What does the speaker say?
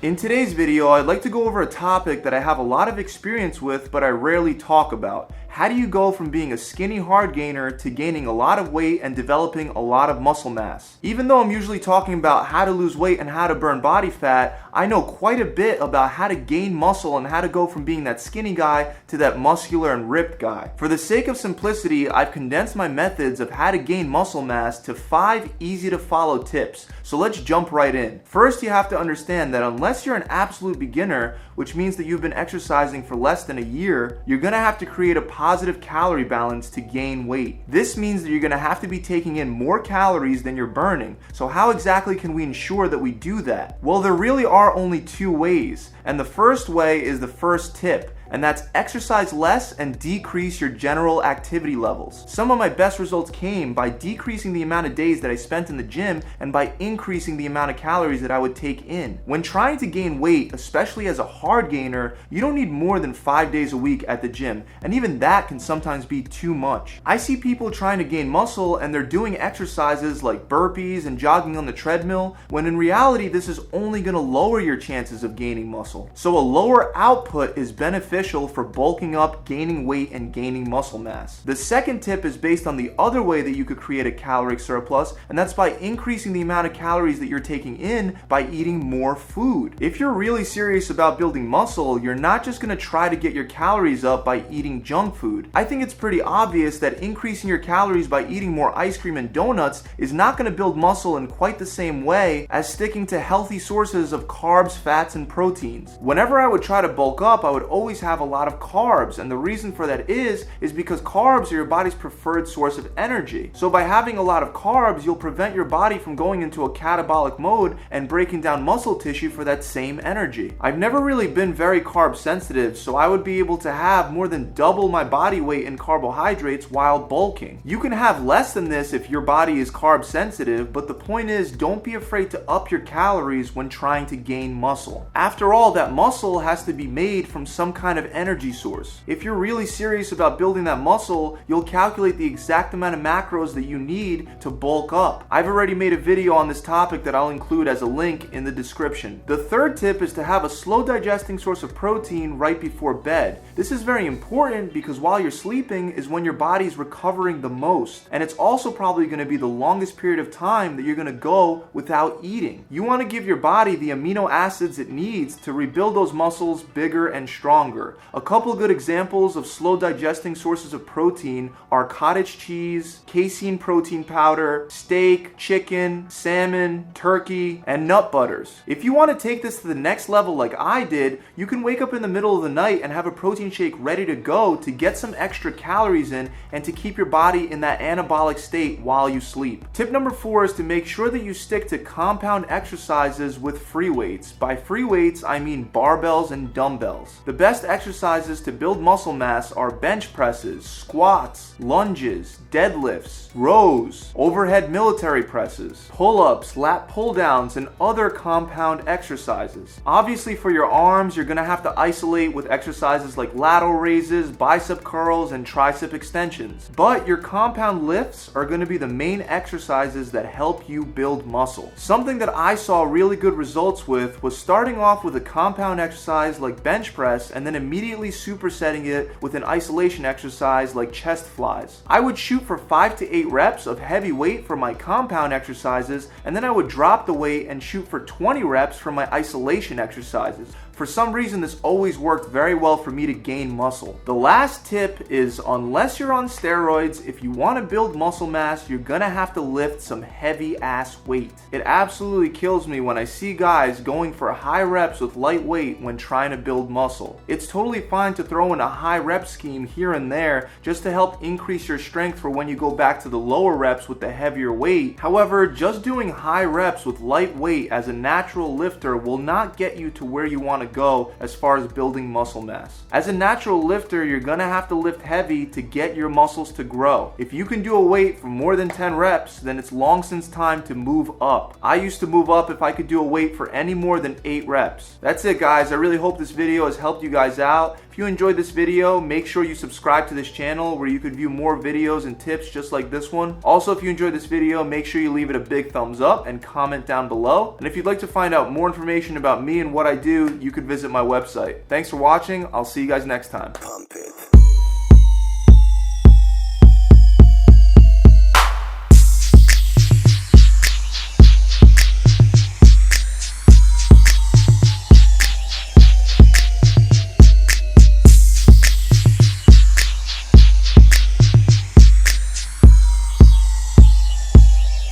In today's video, I'd like to go over a topic that I have a lot of experience with, but I rarely talk about. How do you go from being a skinny hard gainer to gaining a lot of weight and developing a lot of muscle mass? Even though I'm usually talking about how to lose weight and how to burn body fat, I know quite a bit about how to gain muscle and how to go from being that skinny guy to that muscular and ripped guy. For the sake of simplicity, I've condensed my methods of how to gain muscle mass to 5 easy to follow tips. So let's jump right in. First, you have to understand that unless you're an absolute beginner, which means that you've been exercising for less than a year, you're gonna have to create a positive calorie balance to gain weight. This means that you're gonna have to be taking in more calories than you're burning. So how exactly can we ensure that we do that? Well, there really are only 2 ways. And the first way is the first tip, and that's exercise less and decrease your general activity levels. Some of my best results came by decreasing the amount of days that I spent in the gym and by increasing the amount of calories that I would take in. When trying to gain weight, especially as a hard gainer, you don't need more than 5 days a week at the gym, and even that can sometimes be too much. I see people trying to gain muscle and they're doing exercises like burpees and jogging on the treadmill, when in reality this is only going to lower your chances of gaining muscle. So a lower output is beneficial for bulking up, gaining weight, and gaining muscle mass. The second tip is based on the other way that you could create a caloric surplus, and that's by increasing the amount of calories that you're taking in by eating more food. If you're really serious about building muscle, you're not just going to try to get your calories up by eating junk food. I think it's pretty obvious that increasing your calories by eating more ice cream and donuts is not going to build muscle in quite the same way as sticking to healthy sources of carbs, fats, and proteins. Whenever I would try to bulk up, I would always have a lot of carbs, and the reason for that is because carbs are your body's preferred source of energy. So by having a lot of carbs, you'll prevent your body from going into a catabolic mode and breaking down muscle tissue for that same energy. I've never really been very carb sensitive, so I would be able to have more than double my body weight in carbohydrates while bulking. You can have less than this if your body is carb sensitive, but the point is, don't be afraid to up your calories when trying to gain muscle. After all, that muscle has to be made from some kind of energy source. If you're really serious about building that muscle, you'll calculate the exact amount of macros that you need to bulk up. I've already made a video on this topic that I'll include as a link in the description. The third tip is to have a slow digesting source of protein right before bed. This is very important because while you're sleeping is when your body's recovering the most, and it's also probably going to be the longest period of time that you're going to go without eating. You want to give your body the amino acids it needs to rebuild those muscles bigger and stronger. A couple good examples of slow digesting sources of protein are cottage cheese, casein protein powder, steak, chicken, salmon, turkey, and nut butters. If you want to take this to the next level like I did, you can wake up in the middle of the night and have a protein shake ready to go to get some extra calories in and to keep your body in that anabolic state while you sleep. Tip number 4 is to make sure that you stick to compound exercises with free weights. By free weights, I mean barbells and dumbbells. The best exercises to build muscle mass are bench presses, squats, lunges, deadlifts, rows, overhead military presses, pull-ups, lat pull-downs, and other compound exercises. Obviously for your arms, you're going to have to isolate with exercises like lateral raises, bicep curls, and tricep extensions. But your compound lifts are going to be the main exercises that help you build muscle. Something that I saw really good results with was starting off with a compound exercise like bench press and then immediately supersetting it with an isolation exercise like chest flies. I would shoot for 5 to 8 reps of heavy weight for my compound exercises, and then I would drop the weight and shoot for 20 reps for my isolation exercises. For some reason, this always worked very well for me to gain muscle. The last tip is, unless you're on steroids, if you want to build muscle mass, you're gonna have to lift some heavy ass weight. It absolutely kills me when I see guys going for high reps with light weight when trying to build muscle. It's totally fine to throw in a high rep scheme here and there just to help increase your strength for when you go back to the lower reps with the heavier weight. However, just doing high reps with light weight as a natural lifter will not get you to where you want to go as far as building muscle mass. As a natural lifter, you're gonna have to lift heavy to get your muscles to grow. If you can do a weight for more than 10 reps, then it's long since time to move up. I used to move up if I could do a weight for any more than 8 reps. That's it, guys. I really hope this video has helped you guys out. If If you enjoyed this video, make sure you subscribe to this channel where you could view more videos and tips just like this one. Also, if you enjoyed this video, make sure you leave it a big thumbs up and comment down below. And if you'd like to find out more information about me and what I do, you could visit my website. Thanks for watching. I'll see you guys next time.